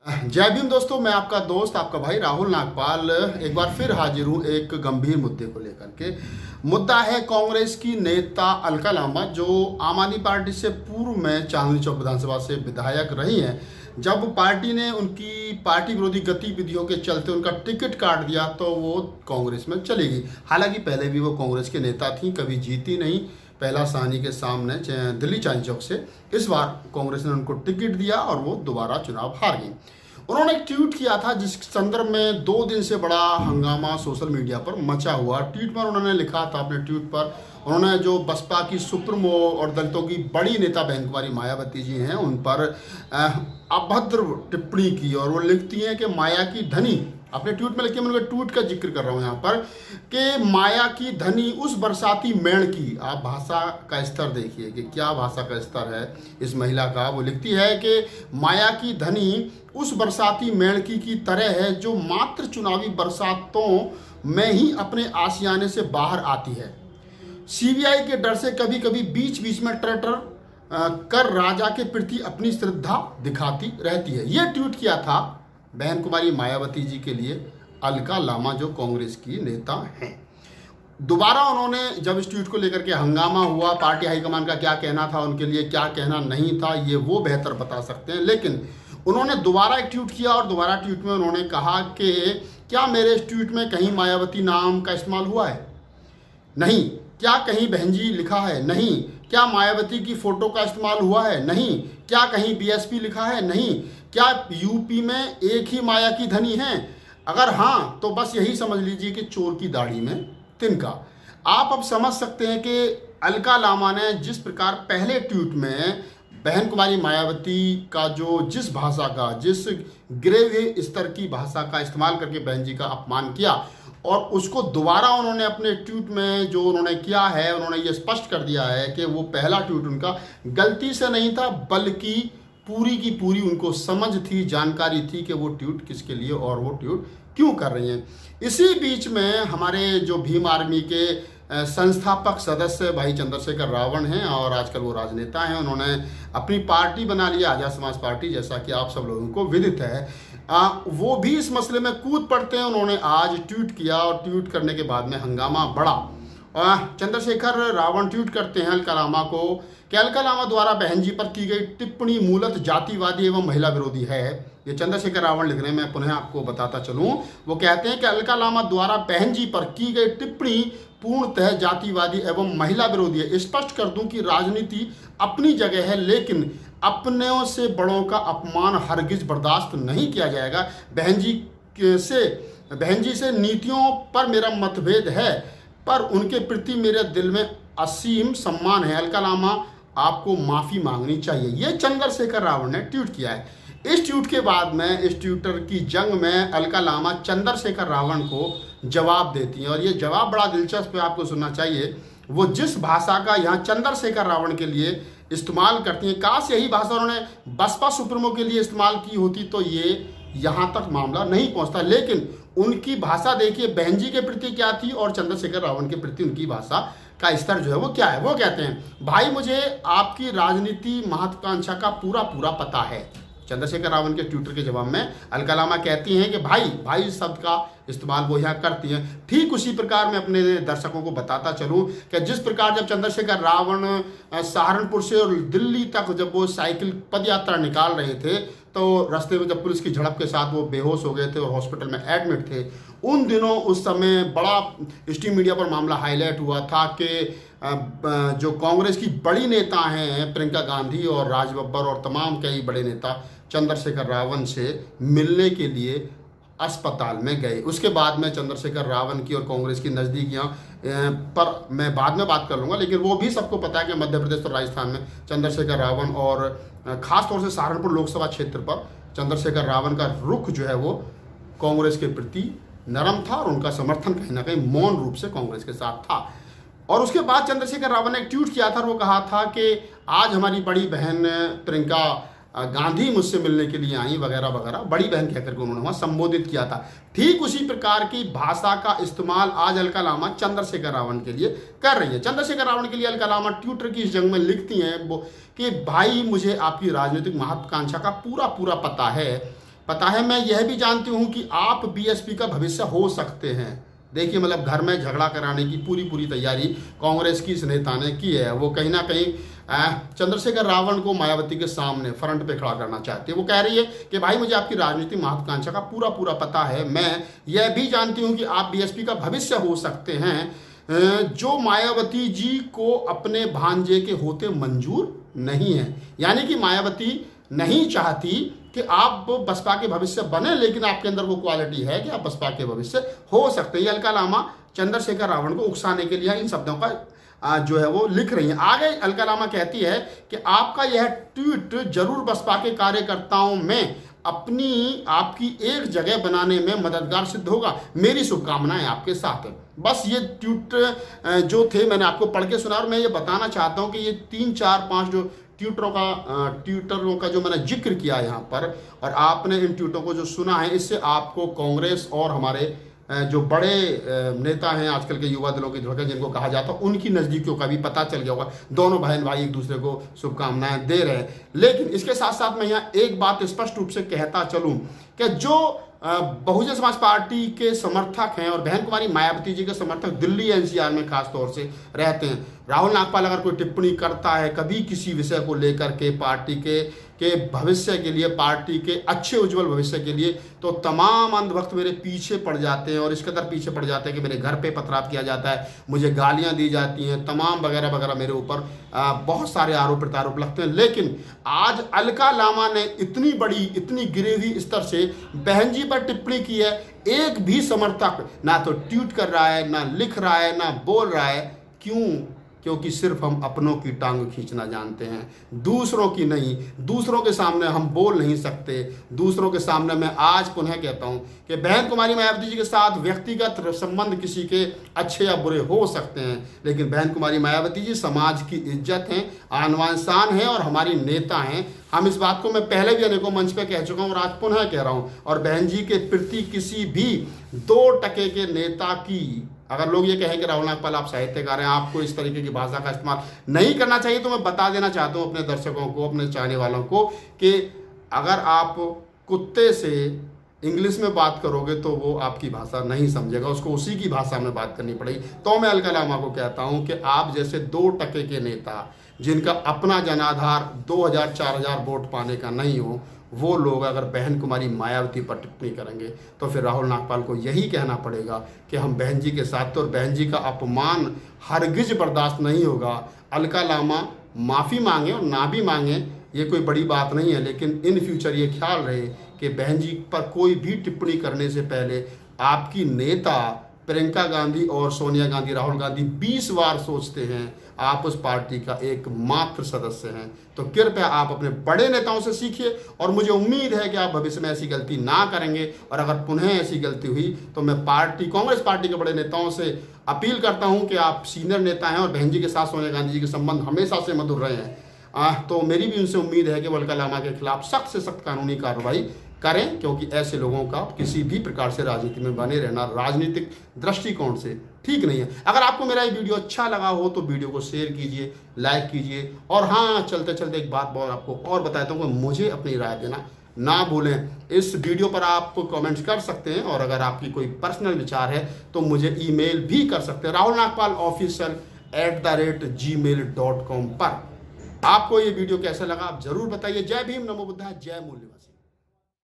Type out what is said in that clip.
जय भीम दोस्तों, मैं आपका दोस्त आपका भाई राहुल नागपाल एक बार फिर हाजिर हूँ एक गंभीर मुद्दे को लेकर के। मुद्दा है कांग्रेस की नेता अलका लांबा, जो आम आदमी पार्टी से पूर्व में चांदनी चौक विधानसभा से विधायक रही हैं। जब पार्टी ने उनकी पार्टी विरोधी गतिविधियों के चलते उनका टिकट काट दिया तो वो कांग्रेस में चली गई। हालांकि पहले भी वो कांग्रेस के नेता थी, कभी जीती नहीं, पहला साहनी के सामने दिल्ली चांदनी चौक से। इस बार कांग्रेस ने उनको टिकट दिया और वो दोबारा चुनाव हार गई। उन्होंने एक ट्वीट किया था जिस संदर्भ में 2 दिन से बड़ा हंगामा सोशल मीडिया पर मचा हुआ। ट्वीट पर उन्होंने लिखा था, अपने ट्वीट पर उन्होंने जो बसपा की सुप्रीमो और दलितों की बड़ी नेता बहन कुमारी मायावती जी हैं उन पर अभद्र टिप्पणी की, और वो लिखती हैं कि माया की धनी, अपने ट्वीट में लिखिए, मैं उनके ट्वीट का जिक्र कर रहा हूँ यहाँ पर, कि माया की धनी उस बरसाती मेढ़ की। आप भाषा का स्तर देखिए कि क्या भाषा का स्तर है इस महिला का। वो लिखती है कि माया की धनी उस बरसाती मेढ़की की तरह है जो मात्र चुनावी बरसातों में ही अपने आशियाने से बाहर आती है। सीबीआई के डर से कभी कभी बीच बीच में ट्रैटर कर राजा के प्रति अपनी श्रद्धा दिखाती रहती है। यह ट्वीट किया था बहन कुमारी मायावती जी के लिए अलका लांबा, जो कांग्रेस की नेता हैं। दोबारा उन्होंने जब इस ट्वीट को लेकर के हंगामा हुआ, पार्टी हाईकमान का क्या कहना था, उनके लिए क्या कहना नहीं था, ये वो बेहतर बता सकते हैं। लेकिन उन्होंने दोबारा एक ट्वीट किया और दोबारा ट्वीट में उन्होंने कहा कि क्या मेरे इस ट्वीट में कहीं मायावती नाम का इस्तेमाल हुआ है? नहीं। क्या कहीं बहन जी लिखा है? नहीं। क्या मायावती की फोटो का इस्तेमाल हुआ है? नहीं। क्या कहीं बीएसपी लिखा है? नहीं। क्या यूपी में एक ही माया की धनी है? अगर हाँ तो बस यही समझ लीजिए कि चोर की दाढ़ी में तिनका। आप अब समझ सकते हैं कि अलका लांबा ने जिस प्रकार पहले ट्वीट में बहन कुमारी मायावती का जिस भाषा का, जिस ग्रेव स्तर की भाषा का इस्तेमाल करके बहन जी का अपमान किया, और उसको दोबारा उन्होंने अपने ट्वीट में जो उन्होंने किया है, उन्होंने ये स्पष्ट कर दिया है कि वो पहला ट्वीट उनका गलती से नहीं था, बल्कि पूरी की पूरी उनको समझ थी, जानकारी थी कि वो ट्वीट किसके लिए और वो ट्वीट क्यों कर रही हैं। इसी बीच में हमारे जो भीम आर्मी के संस्थापक सदस्य भाई चंद्रशेखर रावण हैं और आजकल वो राजनेता हैं, उन्होंने अपनी पार्टी बना लिया आज़ाद समाज पार्टी, जैसा कि आप सब लोगों को विदित है। वो भी इस मसले में कूद पड़ते हैं। उन्होंने आज ट्वीट किया और ट्वीट करने के बाद में हंगामा बढ़ा। चंद्रशेखर रावण ट्वीट करते हैं अलका लांबा को कि अलका लांबा द्वारा बहन जी पर की गई टिप्पणी मूलतः जातिवादी एवं महिला विरोधी है। ये चंद्रशेखर रावण लिख रहे हैं, मैं पुनः आपको बताता चलूं। वो कहते हैं कि अलका लांबा द्वारा बहन जी पर की गई टिप्पणी पूर्णतः जातिवादी एवं महिला विरोधी है। स्पष्ट कर दूं कि राजनीति अपनी जगह है, लेकिन अपनों से बड़ों का अपमान हरगिज बर्दाश्त नहीं किया जाएगा। बहन जी से नीतियों पर मेरा मतभेद है, पर उनके प्रति मेरे दिल में असीम सम्मान है। अलका लांबा आपको माफ़ी मांगनी चाहिए। ये चंद्रशेखर रावण ने ट्वीट किया है। इस ट्वीट के बाद में इस ट्विटर की जंग में अलका लांबा चंद्रशेखर रावण को जवाब देती हैं, और ये जवाब बड़ा दिलचस्प है, आपको सुनना चाहिए। वो जिस भाषा का यहाँ चंद्रशेखर रावण के लिए इस्तेमाल करती हैं, काश यही भाषा उन्होंने बसपा सुप्रीमो के लिए इस्तेमाल की होती तो ये यहाँ तक मामला नहीं पहुँचता। लेकिन उनकी भाषा देखिए बहन जी के प्रति क्या थी और चंद्रशेखर रावण के प्रति उनकी भाषा का स्तर जो है वो क्या है। वो कहते हैं, भाई मुझे आपकी राजनीति महत्वाकांक्षा का पूरा पता है। चंद्रशेखर रावण के ट्विटर के जवाब में अलका लांबा कहती हैं कि भाई शब्द का इस्तेमाल वो यहाँ करती हैं। ठीक उसी प्रकार मैं अपने दर्शकों को बताता चलूँ कि जिस प्रकार जब चंद्रशेखर रावण सहारनपुर से और दिल्ली तक जब वो साइकिल पद यात्रा निकाल रहे थे, तो रास्ते में जब पुलिस की झड़प के साथ वो बेहोश हो गए थे और हॉस्पिटल में एडमिट थे, उन दिनों उस समय बड़ा स्ट्रीम मीडिया पर मामला हाईलाइट हुआ था कि जो कांग्रेस की बड़ी नेता हैं प्रियंका गांधी और राज बब्बर और तमाम कई बड़े नेता चंद्रशेखर रावण से मिलने के लिए अस्पताल में गए। उसके बाद में चंद्रशेखर रावण की और कांग्रेस की नज़दीकियां पर मैं बाद में बात कर लूँगा, लेकिन वो भी सबको पता है कि मध्य प्रदेश और राजस्थान में चंद्रशेखर रावण और ख़ास तौर से सहारनपुर लोकसभा क्षेत्र पर चंद्रशेखर रावण का रुख जो है वो कांग्रेस के प्रति नरम था और उनका समर्थन कहीं ना कहीं मौन रूप से कांग्रेस के साथ था। और उसके बाद चंद्रशेखर रावण ने एक ट्वीट किया था और वो कहा था कि आज हमारी बड़ी बहन प्रियंका गांधी मुझसे मिलने के लिए आई वगैरह वगैरह, बड़ी बहन कहकर के उन्होंने वहाँ संबोधित किया था। ठीक उसी प्रकार की भाषा का इस्तेमाल आज अलका लांबा चंद्रशेखर रावण के लिए कर रही है। चंद्रशेखर रावण के लिए अलका लांबा ट्विटर की इस जंग में लिखती हैं कि भाई मुझे आपकी राजनीतिक महत्वाकांक्षा का पूरा पता है, पता है, मैं यह भी जानती हूं कि आप बीएसपी का भविष्य हो सकते हैं। देखिए, मतलब घर में झगड़ा कराने की पूरी पूरी तैयारी कांग्रेस की इस नेता ने की है। वो कहीं ना कहीं चंद्रशेखर रावण को मायावती के सामने फ्रंट पे खड़ा करना चाहती है। वो कह रही है कि भाई, मुझे आपकी राजनीतिक महत्वाकांक्षा का पूरा पूरा पता है। मैं यह भी जानती हूं कि आप बीएसपी का भविष्य हो सकते हैं। जो मायावती जी को अपने भांजे के होते मंजूर नहीं है। यानी कि मायावती नहीं चाहती कि आप बसपा के भविष्य बने, लेकिन आपके अंदर वो क्वालिटी है कि आप बसपा के भविष्य हो सकते हैं। अलका लामा चंद्रशेखर रावण को उकसाने के लिए इन शब्दों का जो है वो लिख रही हैं। आगे अलका लामा कहती है कि आपका यह ट्वीट जरूर बसपा के कार्यकर्ताओं में आपकी एक जगह बनाने में मददगार सिद्ध होगा। मेरी शुभकामनाएं आपके साथ है। बस ये ट्वीट जो थे मैंने आपको पढ़ के सुना, और मैं ये बताना चाहता हूं कि ये 3 4 5 जो ट्वीटरों का जो मैंने जिक्र किया यहाँ पर, और आपने इन ट्वीटों को जो सुना है, इससे आपको कांग्रेस और हमारे जो बड़े नेता हैं आजकल के युवा दलों के धड़कन जिनको कहा जाता है, उनकी नज़दीकियों का भी पता चल गया होगा। दोनों बहन भाई एक दूसरे को शुभकामनाएं दे रहे हैं। लेकिन इसके साथ साथ मैं यहाँ एक बात स्पष्ट रूप से कहता चलूँ कि जो बहुजन समाज पार्टी के समर्थक हैं और बहन कुमारी मायावती जी के समर्थक दिल्ली एनसीआर में खास तौर से रहते हैं, राहुल नागपाल अगर कोई टिप्पणी करता है कभी किसी विषय को लेकर के, पार्टी के भविष्य के लिए, पार्टी के अच्छे उज्जवल भविष्य के लिए, तो तमाम अंधभक्त मेरे पीछे पड़ जाते हैं, और इस कदर पीछे पड़ जाते हैं कि मेरे घर पे पथराव किया जाता है, मुझे गालियां दी जाती हैं, तमाम वगैरह वगैरह मेरे ऊपर बहुत सारे आरोप प्रत्यारोप लगते हैं। लेकिन आज अलका लामा ने इतनी बड़ी, इतनी गिरेवी स्तर से बहन जी पर टिप्पणी की है, एक भी समर्थक ना तो ट्वीट कर रहा है, ना लिख रहा है, ना बोल रहा है। क्यों? क्योंकि सिर्फ हम अपनों की टांग खींचना जानते हैं, दूसरों की नहीं। दूसरों के सामने हम बोल नहीं सकते। दूसरों के सामने मैं आज पुनः कहता हूं कि बहन कुमारी मायावती जी के साथ व्यक्तिगत संबंध किसी के अच्छे या बुरे हो सकते हैं, लेकिन बहन कुमारी मायावती जी समाज की इज्जत हैं, आनवान शान हैं और हमारी नेता हैं। हम इस बात को मैं पहले भी अनेकों मंच पे कह चुका हूं और आज पुनः कह रहा हूं। और बहन जी के प्रति किसी भी 2% के नेता की, अगर लोग ये कहें कि राहुल नागपाल आप साहित्यकार हैं, आपको इस तरीके की भाषा का इस्तेमाल नहीं करना चाहिए, तो मैं बता देना चाहता हूं अपने दर्शकों को, अपने चाहने वालों को, कि अगर आप कुत्ते से इंग्लिश में बात करोगे तो वो आपकी भाषा नहीं समझेगा, उसको उसी की भाषा में बात करनी पड़ेगी। तो मैं अलका लामा को कहता हूं कि आप जैसे 2% के नेता, जिनका अपना जनाधार 2000-4000 वोट पाने का नहीं हो, वो लोग अगर बहन कुमारी मायावती पर टिप्पणी करेंगे तो फिर राहुल नागपाल को यही कहना पड़ेगा कि हम बहन जी के साथ, और बहन जी का अपमान हरगिज बर्दाश्त नहीं होगा। अलका लामा माफ़ी मांगे और ना भी मांगे, ये कोई बड़ी बात नहीं है, लेकिन इन फ्यूचर ये ख्याल रहे कि बहन जी पर कोई भी टिप्पणी करने से पहले आपकी नेता प्रियंका गांधी और सोनिया गांधी, राहुल गांधी 20 बार सोचते हैं। आप उस पार्टी का एक मात्र सदस्य हैं, तो कृपया आप अपने बड़े नेताओं से सीखिए, और मुझे उम्मीद है कि आप भविष्य में ऐसी गलती ना करेंगे। और अगर पुनः ऐसी गलती हुई तो मैं कांग्रेस पार्टी के बड़े नेताओं से अपील करता हूं कि आप सीनियर नेता हैं और बहन जी के साथ सोनिया गांधी जी के संबंध हमेशा से मधुर रहे हैं, तो मेरी भी उनसे उम्मीद है कि वो अलका लामा के खिलाफ सख्त से सख्त कानूनी कार्रवाई करें, क्योंकि ऐसे लोगों का किसी भी प्रकार से राजनीति में बने रहना राजनीतिक दृष्टिकोण से ठीक नहीं है। अगर आपको मेरा ये वीडियो अच्छा लगा हो तो वीडियो को शेयर कीजिए, लाइक कीजिए, और हाँ, चलते चलते एक बात बहुत आपको और बताता हूँ कि मुझे अपनी राय देना ना भूलें। इस वीडियो पर आप कमेंट्स कर सकते हैं, और अगर आपकी कोई पर्सनल विचार है तो मुझे ईमेल भी कर सकते हैं rahulnagpalofficial@gmail.com पर। आपको ये वीडियो कैसा लगा आप जरूर बताइए। जय भीम, नमो बुद्धाय, जय मूल्यवान।